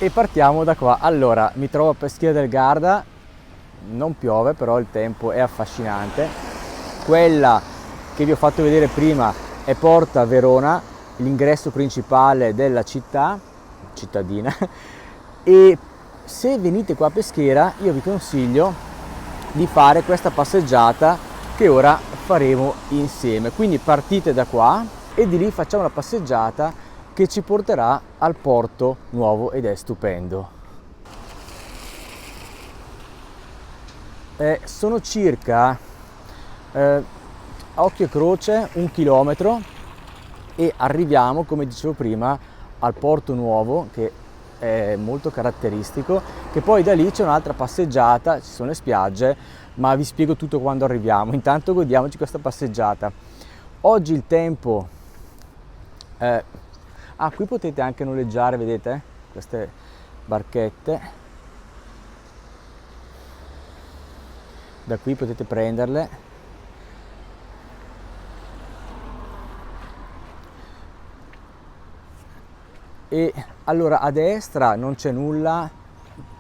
e partiamo da qua. Allora, mi trovo a Peschiera del Garda, non piove, però il tempo è affascinante. Quella che vi ho fatto vedere prima è Porta Verona, l'ingresso principale della cittadina, e se venite qua a Peschiera io vi consiglio di fare questa passeggiata che ora faremo insieme. Quindi partite da qua e di lì facciamo la passeggiata che ci porterà al porto nuovo ed è stupendo. Sono circa a occhio e croce 1 chilometro e arriviamo, come dicevo prima, al porto nuovo, che è molto caratteristico, che poi da lì c'è un'altra passeggiata, ci sono le spiagge, ma vi spiego tutto quando arriviamo. Intanto godiamoci questa passeggiata. Oggi il tempo qui potete anche noleggiare, vedete queste barchette, da qui potete prenderle. E allora a destra non c'è nulla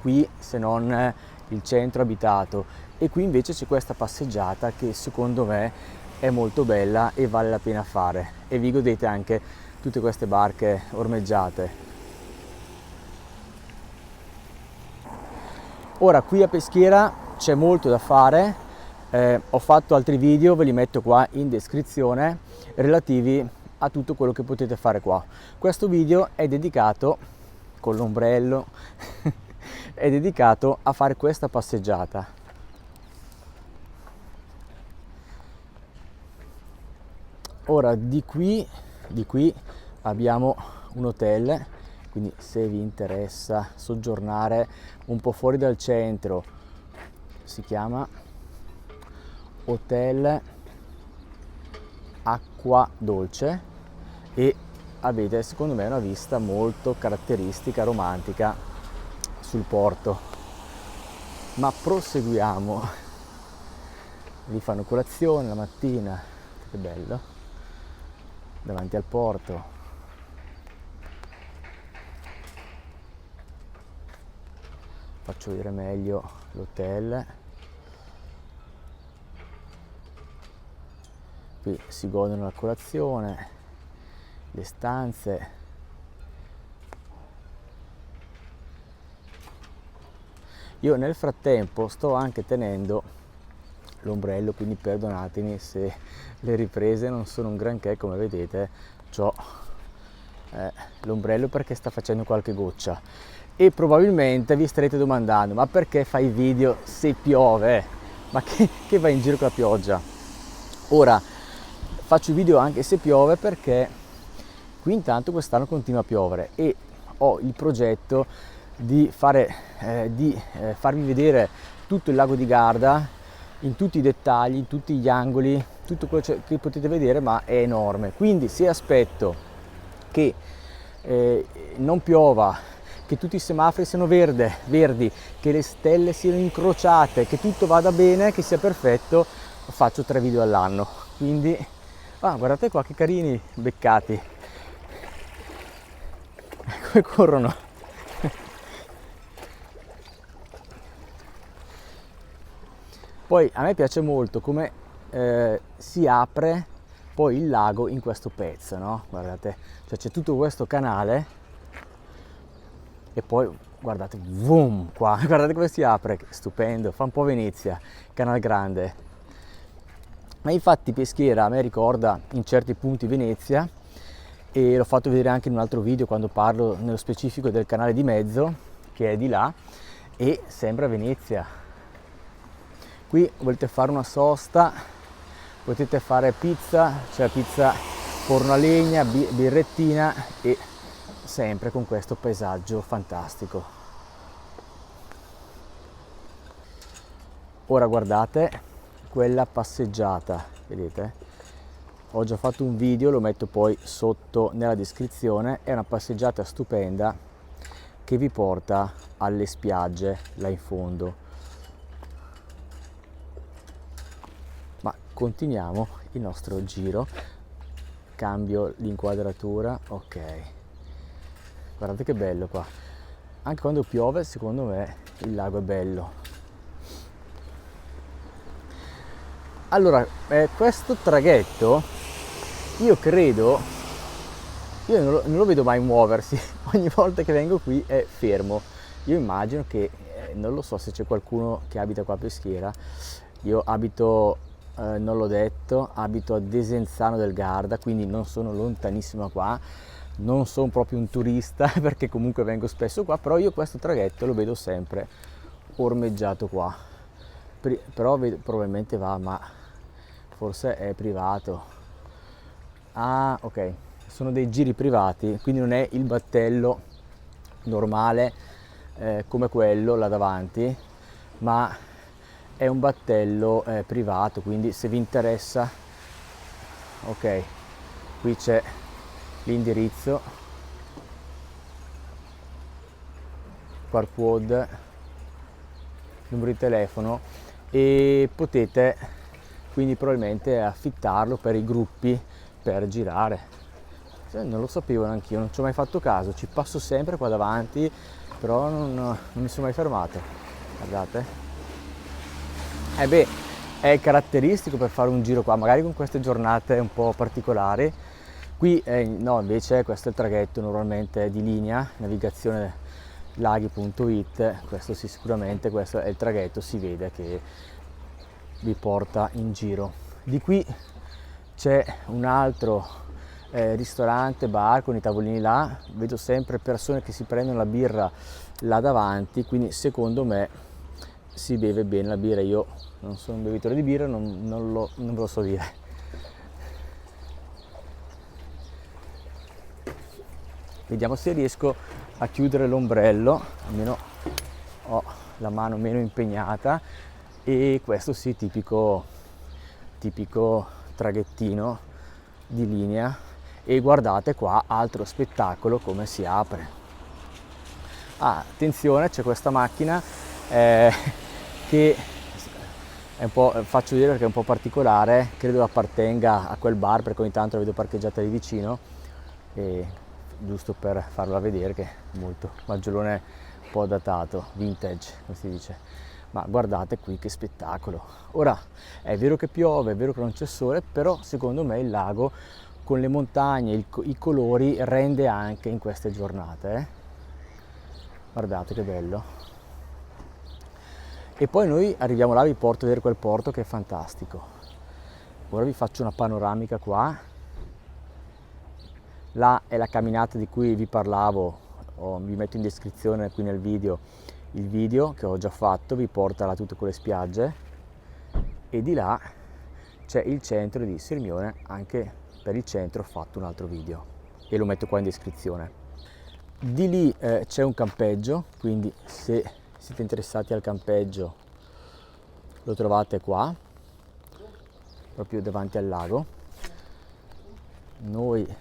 qui se non il centro abitato, e qui invece c'è questa passeggiata che secondo me è molto bella e vale la pena fare, e vi godete anche tutte queste barche ormeggiate. Ora qui a Peschiera c'è molto da fare, ho fatto altri video, ve li metto qua in descrizione, relativi a tutto quello che potete fare qua. Questo video è dedicato, con l'ombrello, è dedicato a fare questa passeggiata. Ora di qui abbiamo un hotel, quindi se vi interessa soggiornare un po' fuori dal centro, si chiama Hotel Acqua Dolce e avete secondo me una vista molto caratteristica, romantica sul porto. Ma proseguiamo. Vi fanno colazione la mattina, che bello, davanti al porto. Faccio vedere meglio l'hotel. Qui si godono la colazione, le stanze. Io nel frattempo sto anche tenendo l'ombrello, quindi perdonatemi se le riprese non sono un granché. Come vedete c'ho l'ombrello perché sta facendo qualche goccia, e probabilmente vi starete domandando: ma perché fai video se piove? Ma che vai in giro con la pioggia? Ora faccio video anche se piove perché qui intanto quest'anno continua a piovere e ho il progetto di farvi vedere tutto il lago di Garda in tutti i dettagli, in tutti gli angoli, tutto quello che potete vedere, ma è enorme. Quindi se aspetto che non piova, che tutti i semafori siano verdi, che le stelle siano incrociate, che tutto vada bene, che sia perfetto, faccio 3 video all'anno. Quindi guardate qua che carini beccati, come corrono. Poi a me piace molto come si apre poi il lago in questo pezzo, no? Guardate, cioè c'è tutto questo canale e poi guardate, boom, qua, guardate come si apre, stupendo, fa un po' Venezia, Canal Grande. Ma infatti Peschiera a me ricorda in certi punti Venezia, e l'ho fatto vedere anche in un altro video quando parlo nello specifico del canale di mezzo che è di là, e sembra Venezia. Qui volete fare una sosta, potete fare pizza, c'è pizza forno a legna, birrettina, e sempre con questo paesaggio fantastico. Ora guardate quella passeggiata, vedete? Ho già fatto un video, lo metto poi sotto nella descrizione, è una passeggiata stupenda che vi porta alle spiagge là in fondo. Ma continuiamo il nostro giro, cambio l'inquadratura, ok, guardate che bello qua, anche quando piove secondo me il lago è bello. Allora, questo traghetto io credo, io non lo vedo mai muoversi, ogni volta che vengo qui è fermo. Io immagino che, non lo so se c'è qualcuno che abita qua a Peschiera, io abito, non l'ho detto, abito a Desenzano del Garda, quindi non sono lontanissimo qua, non sono proprio un turista perché comunque vengo spesso qua, però io questo traghetto lo vedo sempre ormeggiato qua, però probabilmente va, ma forse è privato. Ah, ok, sono dei giri privati, quindi non è il battello normale come quello là davanti, ma è un battello privato, quindi se vi interessa, ok, qui c'è l'indirizzo, QR code, numero di telefono, e potete quindi probabilmente affittarlo per i gruppi per girare. Non lo sapevo neanche io, non ci ho mai fatto caso, ci passo sempre qua davanti, però non mi sono mai fermato. Guardate. Beh, è caratteristico per fare un giro qua, magari con queste giornate un po' particolari. Qui no, invece questo è il traghetto normalmente di linea, navigazione laghi.it, questo sì, sicuramente questo è il traghetto, si vede che vi porta in giro. Di qui c'è un altro ristorante, bar con i tavolini là, vedo sempre persone che si prendono la birra là davanti, quindi secondo me si beve bene la birra. Io non sono un bevitore di birra, non ve lo so dire. Vediamo se riesco a chiudere l'ombrello, almeno ho la mano meno impegnata. E questo sì, tipico traghettino di linea. E guardate qua, altro spettacolo come si apre. Attenzione, c'è questa macchina che è un po', faccio vedere perché è un po' particolare, credo appartenga a quel bar perché ogni tanto la vedo parcheggiata lì vicino, e giusto per farla vedere che è molto maggiolone, un po' datato, vintage come si dice. Ma guardate qui che spettacolo. Ora è vero che piove, è vero che non c'è sole, però secondo me il lago con le montagne, i colori rende anche in queste giornate. Guardate che bello. E poi noi arriviamo là, vi porto a vedere quel porto che è fantastico. Ora vi faccio una panoramica qua. Là è la camminata di cui vi parlavo, vi metto in descrizione qui nel video il video che ho già fatto, vi porta a tutte quelle spiagge, e di là c'è il centro di Sirmione, anche per il centro ho fatto un altro video e lo metto qua in descrizione. Di lì c'è un campeggio, quindi se siete interessati al campeggio lo trovate qua, proprio davanti al lago. Noi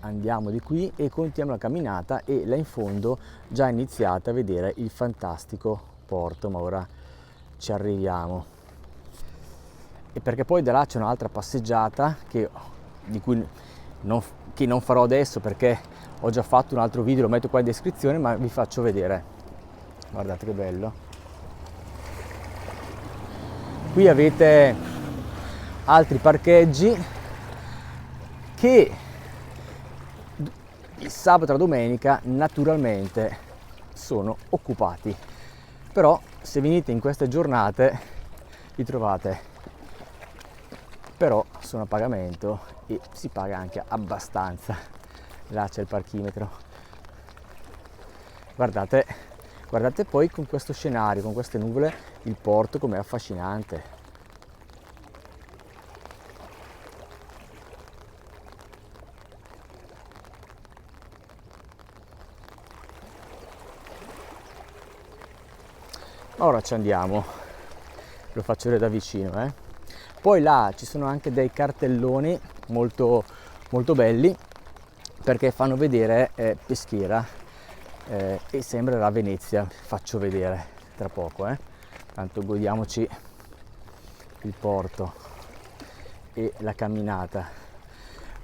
andiamo di qui e continuiamo la camminata, e là in fondo già iniziate a vedere il fantastico porto, ma ora ci arriviamo. E perché poi da là c'è un'altra passeggiata che non farò adesso perché ho già fatto un altro video, lo metto qua in descrizione, ma vi faccio vedere. Guardate che bello. Qui avete altri parcheggi che il sabato e la domenica naturalmente sono occupati, però se venite in queste giornate li trovate, però sono a pagamento e si paga anche abbastanza. Là c'è il parchimetro. Guardate poi con questo scenario, con queste nuvole, il porto com'è affascinante. Ora ci andiamo, lo faccio vedere da vicino. Poi là ci sono anche dei cartelloni molto, molto belli, perché fanno vedere Peschiera, e sembrerà Venezia, faccio vedere tra poco. Tanto godiamoci il porto e la camminata.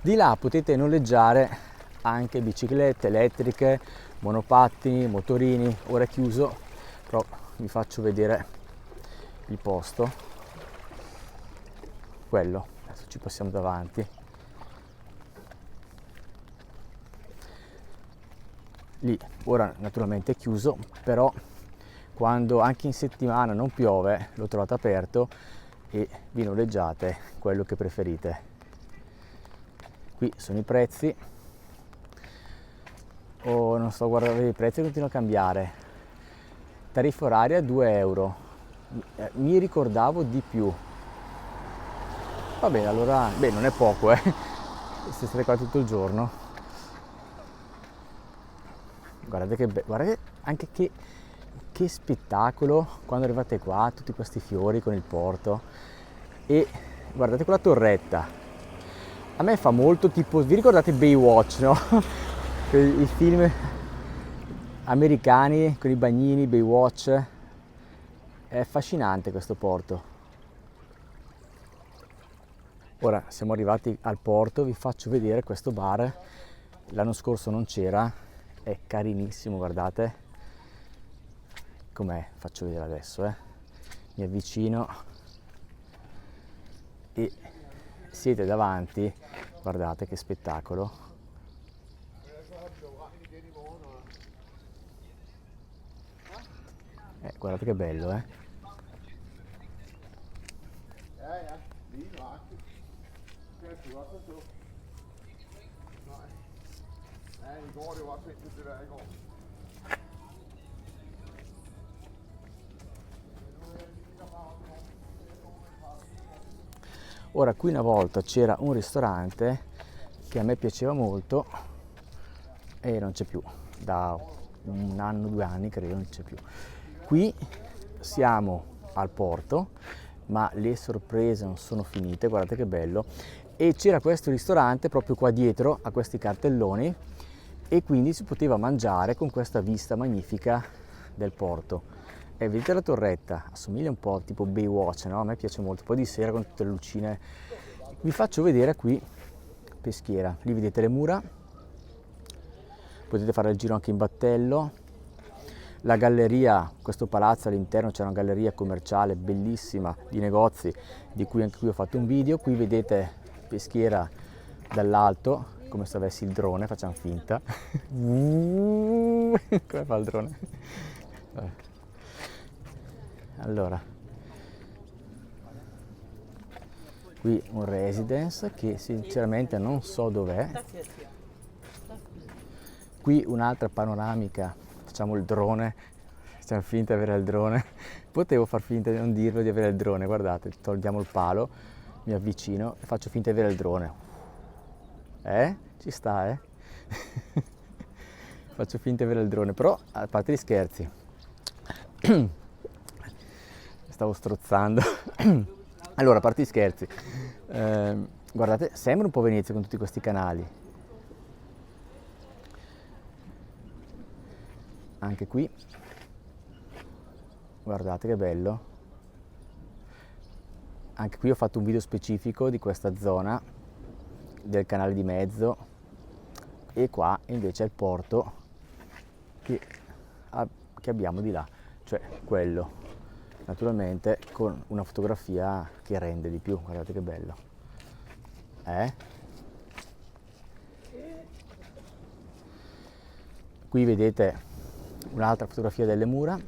Di là potete noleggiare anche biciclette elettriche, monopattini, motorini. Ora è chiuso, però vi faccio vedere il posto, quello, adesso ci passiamo davanti. Lì ora naturalmente è chiuso, però quando anche in settimana non piove l'ho trovato aperto e vi noleggiate quello che preferite. Qui sono i prezzi. Non sto guardando, i prezzi continuano a cambiare. Tariffa oraria 2 euro, mi ricordavo di più. Va bene, allora, beh, non è poco, se state qua tutto il giorno. Guardate guardate anche che spettacolo quando arrivate qua, tutti questi fiori con il porto. E guardate quella torretta, a me fa molto tipo, vi ricordate Baywatch, no? I film americani con i bagnini, Baywatch. È affascinante questo porto. Ora siamo arrivati al porto, vi faccio vedere questo bar. L'anno scorso non c'era, è carinissimo, guardate com'è, faccio vedere adesso, mi avvicino e siete davanti, guardate che spettacolo. Guardate che bello, Ora qui una volta c'era un ristorante che a me piaceva molto e non c'è più, da un anno, 2 anni credo non c'è più. Qui siamo al porto, ma le sorprese non sono finite, guardate che bello. E c'era questo ristorante proprio qua dietro a questi cartelloni e quindi si poteva mangiare con questa vista magnifica del porto. E vedete la torretta, assomiglia un po' tipo Baywatch, no? A me piace molto, poi di sera con tutte le lucine. Vi faccio vedere qui Peschiera, lì vedete le mura, potete fare il giro anche in battello. La galleria, questo palazzo all'interno c'è una galleria commerciale bellissima di negozi di cui anche qui ho fatto un video. Qui vedete Peschiera dall'alto, come se avessi il drone, facciamo finta. Come fa il drone? Allora, qui un residence che sinceramente non so dov'è. Qui un'altra panoramica, facciamo il drone, facciamo finta di avere il drone. Potevo far finta di non dirlo di avere il drone, guardate, togliamo il palo, mi avvicino e faccio finta di avere il drone. Ci sta, Faccio finta di avere il drone, però a parte gli scherzi. Stavo strozzando. Allora, a parte gli scherzi, guardate, sembra un po' Venezia con tutti questi canali. Anche qui, guardate che bello. Anche qui ho fatto un video specifico di questa zona del canale di mezzo e qua invece è il porto che abbiamo di là, cioè quello, naturalmente con una fotografia che rende di più. Guardate che bello, qui vedete un'altra fotografia delle mura.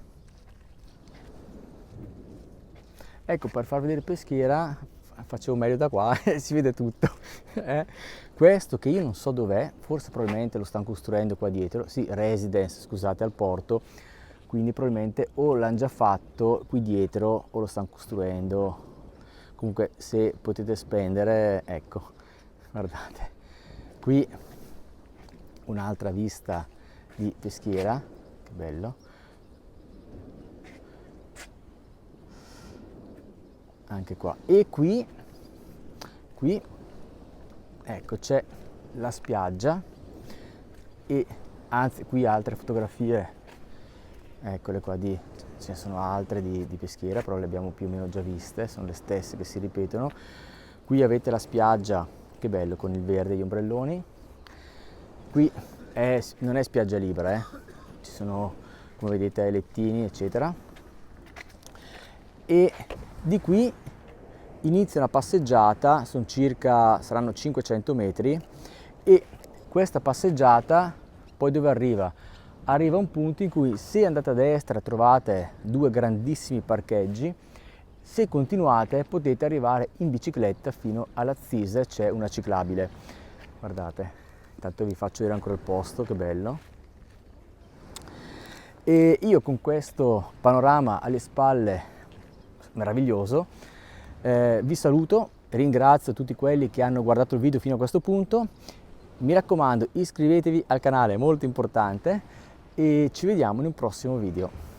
Ecco, per far vedere Peschiera facevo meglio da qua e si vede tutto. Questo che io non so dov'è, forse probabilmente lo stanno costruendo qua dietro, sì, residence, scusate, al porto, quindi probabilmente o l'hanno già fatto qui dietro o lo stanno costruendo. Comunque se potete spendere, ecco, guardate, qui un'altra vista di Peschiera, che bello. Anche qua, e qui ecco c'è la spiaggia e anzi qui altre fotografie, eccole qua, ce ne sono altre di Peschiera, però le abbiamo più o meno già viste, sono le stesse che si ripetono. Qui avete la spiaggia, che bello, con il verde e gli ombrelloni. qui non è spiaggia libera, ci sono, come vedete, lettini eccetera, e di qui inizia una passeggiata, saranno 500 metri, e questa passeggiata poi dove arriva? Arriva a un punto in cui, se andate a destra, trovate due grandissimi parcheggi. Se continuate potete arrivare in bicicletta fino alla Zise, c'è una ciclabile. Guardate, intanto vi faccio vedere ancora il posto, che bello. E io con questo panorama alle spalle meraviglioso vi saluto, ringrazio tutti quelli che hanno guardato il video fino a questo punto. Mi raccomando, iscrivetevi al canale, è molto importante, e ci vediamo in un prossimo video.